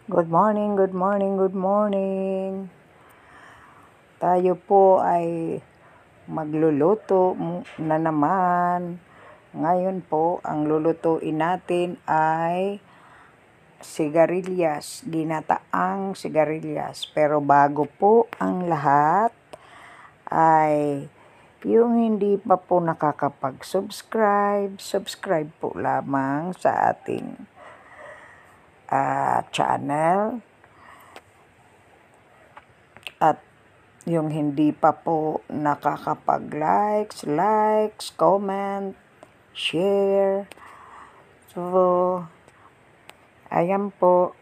Good morning, good morning, good morning. Tayo po ay magluluto na naman. Ngayon po, ang lulutuin natin ay sigarilyas, ginataang sigarilyas. Pero bago po ang lahat ay yung hindi pa po nakakapag-subscribe, subscribe po lamang sa ating channel. At yung hindi pa po nakakapag-likes, comment, share. So, ayan po.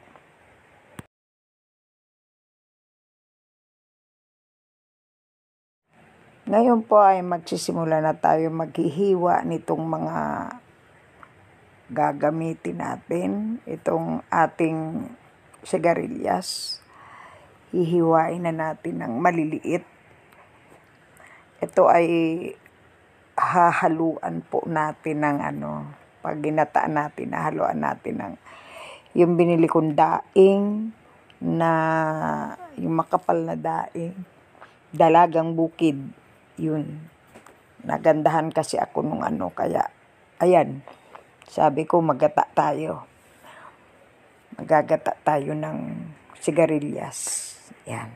Ngayon po ay magsisimula na tayo maghihiwa nitong mga gagamitin natin. Itong ating sigarilyas. Hihiwain na natin ng maliliit. Ito ay hahaluan po natin ng pag ginataan natin, hahaluan natin ng yung binili kong daing na yung makapal na daing, dalagang bukid, yun. Nagandahan kasi ako nung kaya ayan, sabi ko magata tayo. Magagata tayo ng sigarilyas. Yan.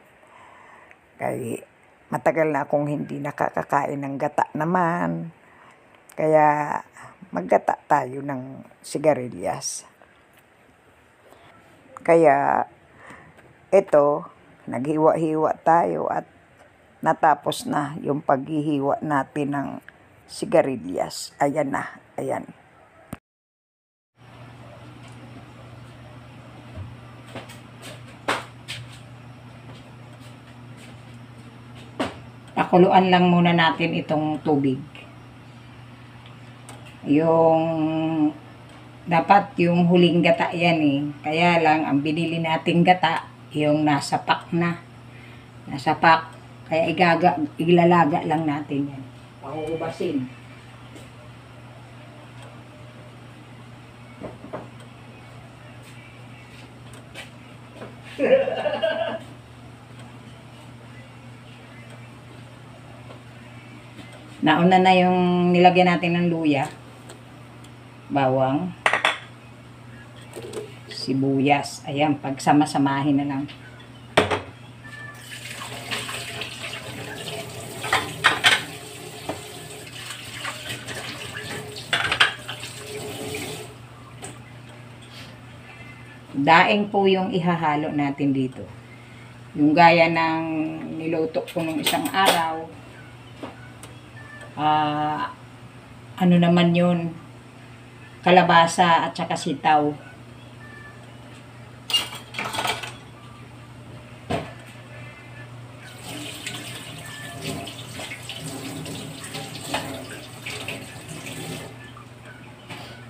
Kaya matagal na akong hindi nakakakain ng gata naman. Kaya maggata tayo ng sigarilyas. Kaya ito, naghiwa-hiwa tayo at natapos na yung paghihiwa natin ng sigarilyas. Ayan na, ayan. Pakuluan lang muna natin itong tubig. Dapat yung huling gata yan eh. Kaya lang, ang binili nating gata, yung nasa pack na. Nasa pack. Kaya ilalaga lang natin yan. Pakukubasin. Nauna na yung nilagyan natin ng luya, bawang, sibuyas. Ayan, pagsama-samahin na lang. Daing po yung ihahalo natin dito. Yung gaya ng niluto ko nung isang araw. Ano naman yun? Kalabasa at saka sitaw.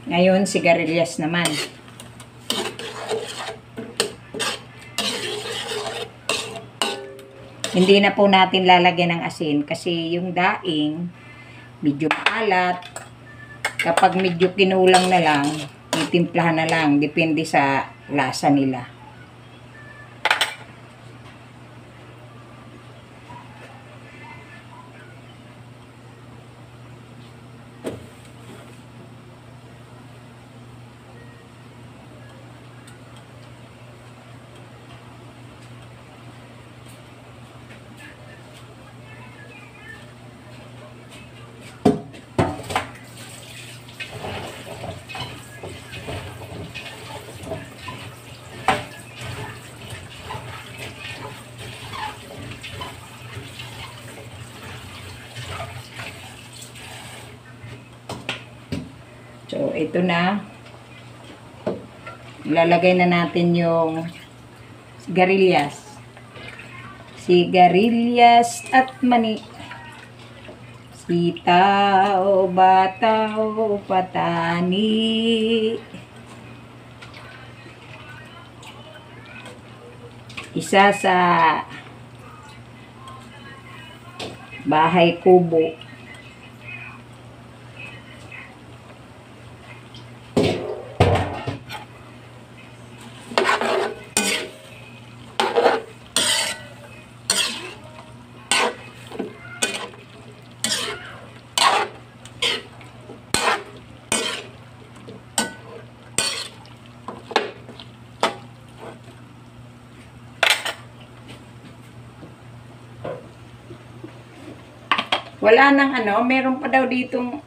Ngayon, sigarilyas naman. Hindi na po natin lalagyan ng asin kasi yung daing medyo maalat. Kapag medyo kinulang na lang, itimplahan na lang. Depende sa lasa nila. So, ito na. Ilalagay na natin yung sigarilyas. Sigarilyas at mani. Sitaw, bataw, patani. Isa sa bahay kubo. Wala nang ano, meron pa daw ditong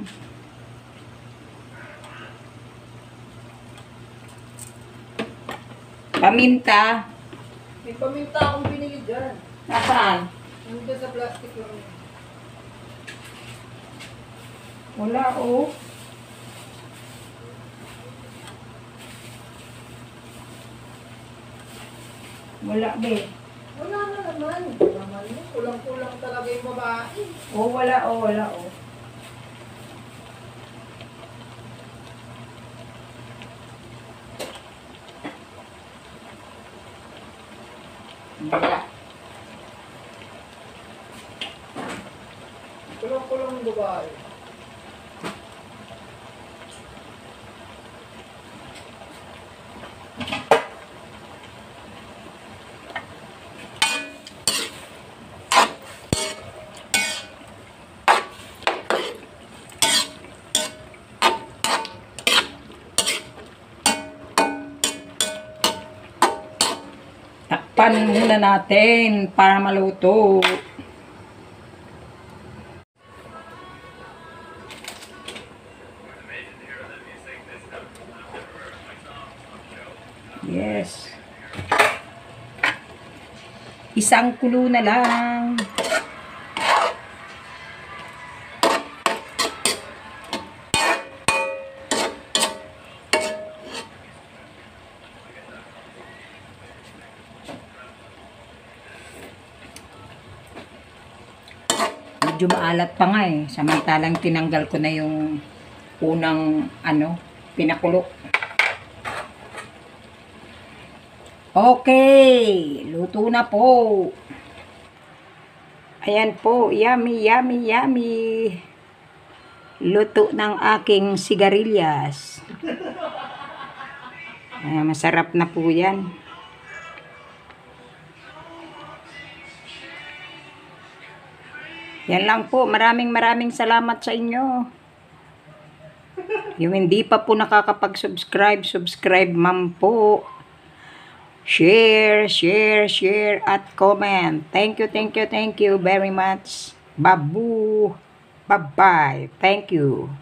paminta. May paminta akong binili dyan. Nasaan? Nandun sa plastic lang. Wala, oh. Wala, be. Wala na naman. Naman mo, kulang-kulang talaga yung babae. Oh, wala, oh, wala, oh. Wala. Kulang-kulang yung babae. Takpan muna natin para maluto. Yes. Isang kulo na lang. Medyo maalat pa nga eh. Samantalang tinanggal ko na yung unang pinakulo. Okay, luto na po. Ayan po, yummy, yummy, yummy. Luto ng aking sigarilyas. Masarap na po yan. Yan lang po. Maraming salamat sa inyo. Yung hindi pa po nakakapag-subscribe, subscribe man po. Share at comment. Thank you very much. Babu. Bye-bye. Thank you.